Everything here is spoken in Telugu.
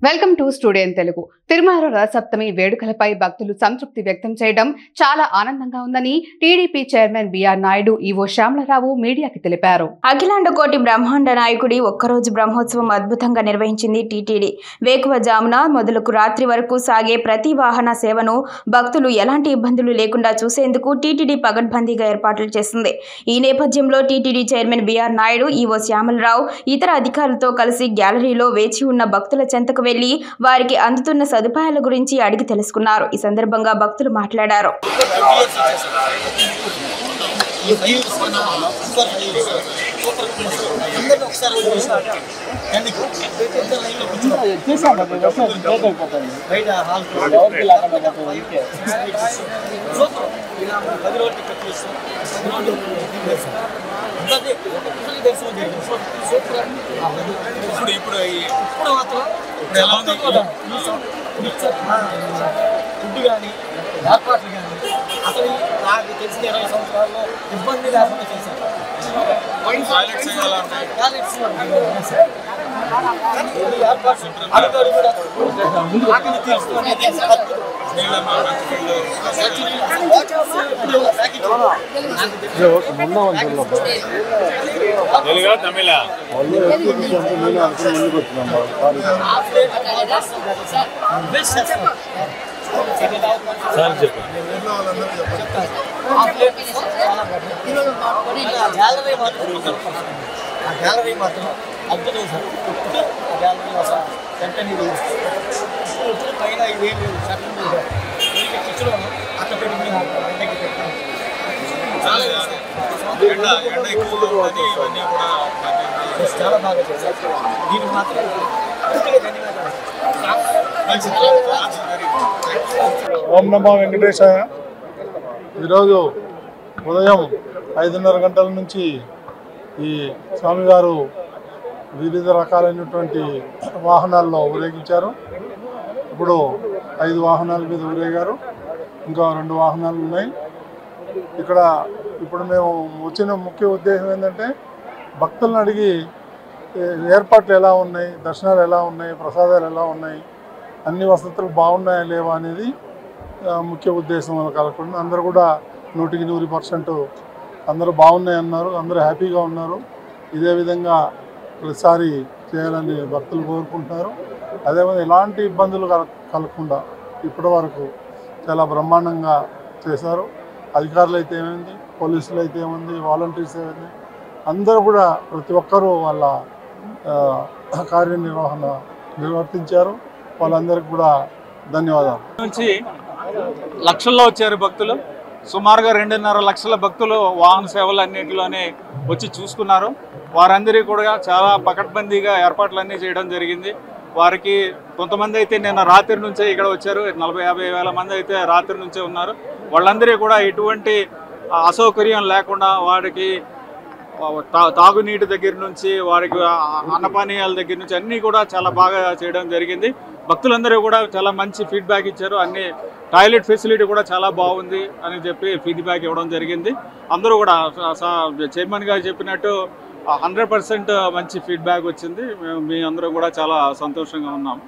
Welcome to studio Telugu. Tirumala Rathasaptami వేడుకలపై భక్తులు సంతృప్తి వ్యక్తం చేయడం చాలా ఆనందంగా ఉందని TDP chairman BR Naidu EO Syamala Rao మీడియాకి తెలిపారు. అఖిలాండ కోటి బ్రహ్మాండ నాయకుడి ఒక్కరోజు బ్రహ్మోత్సవం అద్భుతంగా నిర్వహించింది టీటీడీ. వేకువజామున మొదలుకు రాత్రి వరకు సాగే ప్రతి వాహన సేవను భక్తులు ఎలాంటి ఇబ్బందులు లేకుండా చూసేందుకు టీటీడీ పగడ్బందీగా ఏర్పాట్లు చేసింది. ఈ నేపథ్యంలో TTD chairman BR Naidu EO Shyamala Rao ఇతర అధికారులతో కలిసి గ్యాలరీలో వేచి ఉన్న భక్తుల చెంతకు వెళ్లి వారికి అందుతున్న సదుపాయాల గురించి అడిగి తెలుసుకున్నారు. ఈ సందర్భంగా భక్తులు మాట్లాడారు. ఫుడ్ కానీ ఏర్పాట్లు కానీ అసలు నాకు తెలిసిన 20 సంవత్సరాల్లో ఇబ్బంది లేకుండా చేశారు. అధికారులు కూడా ఆకలి తీర్చుకునేది గ్యాలరీ మాత్రం అద్భుతం సార్. ఆ గ్యాలరీ కంపెనీ పైన 5,000 కూర్చులో అట్లా పెట్టి చాలా బాగా చేశారు. దీనికి మాత్రం ఓం నమో వెంకటేశాయ. ఈరోజు ఉదయం 5:30 గంటల నుంచి ఈ స్వామివారు వివిధ రకాలైనటువంటి వాహనాల్లో ఊరేగించారు. ఇప్పుడు 5 వాహనాల మీద ఊరేగారు. ఇంకా 2 వాహనాలు ఉన్నాయి. ఇక్కడ ఇప్పుడు మేము వచ్చిన ముఖ్య ఉద్దేశం ఏంటంటే భక్తులను అడిగి ఏర్పాట్లు ఎలా ఉన్నాయి, దర్శనాలు ఎలా ఉన్నాయి, ప్రసాదాలు ఎలా ఉన్నాయి, అన్ని వసతులు బాగున్నాయా లేవా అనేది ముఖ్య ఉద్దేశం కలగకుండా అందరూ కూడా 100% అందరూ బాగున్నాయన్నారు. అందరూ హ్యాపీగా ఉన్నారు. ఇదే విధంగా ప్రతిసారి చేయాలని భక్తులు కోరుకుంటున్నారు. అదేవిధంగా ఎలాంటి ఇబ్బందులు కలగకుండా ఇప్పటి వరకు చాలా బ్రహ్మాండంగా చేశారు. అధికారులు అయితే ఏమైంది, పోలీసులు అయితే ఏముంది, వాలంటీర్స్ ఏమైంది, అందరూ కూడా ప్రతి ఒక్కరూ వాళ్ళ కార్యనిర్వహణ నిర్వర్తించారు. వాళ్ళందరికీ కూడా ధన్యవాదాలు. నుంచి లక్షల్లో వచ్చారు భక్తులు. సుమారుగా 2.5 లక్షల భక్తులు వాహన సేవలు అన్నింటిలోనే వచ్చి చూసుకున్నారు. వారందరికీ కూడా చాలా పకడ్బందీగా ఏర్పాట్లన్నీ చేయడం జరిగింది. వారికి కొంతమంది అయితే నిన్న రాత్రి నుంచే ఇక్కడ వచ్చారు. 40-50 వేల మంది అయితే రాత్రి నుంచే ఉన్నారు. వాళ్ళందరికీ కూడా ఎటువంటి అసౌకర్యం లేకుండా వారికి తాగునీటి దగ్గర నుంచి వారికి అన్నపానీయాల దగ్గర నుంచి అన్నీ కూడా చాలా బాగా చేయడం జరిగింది. భక్తులందరూ కూడా చాలా మంచి ఫీడ్బ్యాక్ ఇచ్చారు. అన్ని టాయిలెట్ ఫెసిలిటీ కూడా చాలా బాగుంది అని చెప్పి ఫీడ్బ్యాక్ ఇవ్వడం జరిగింది. అందరూ కూడా చైర్మన్ గారు చెప్పినట్టు 100% మంచి ఫీడ్బ్యాక్ వచ్చింది. మీ అందరూ కూడా చాలా సంతోషంగా ఉన్నాము.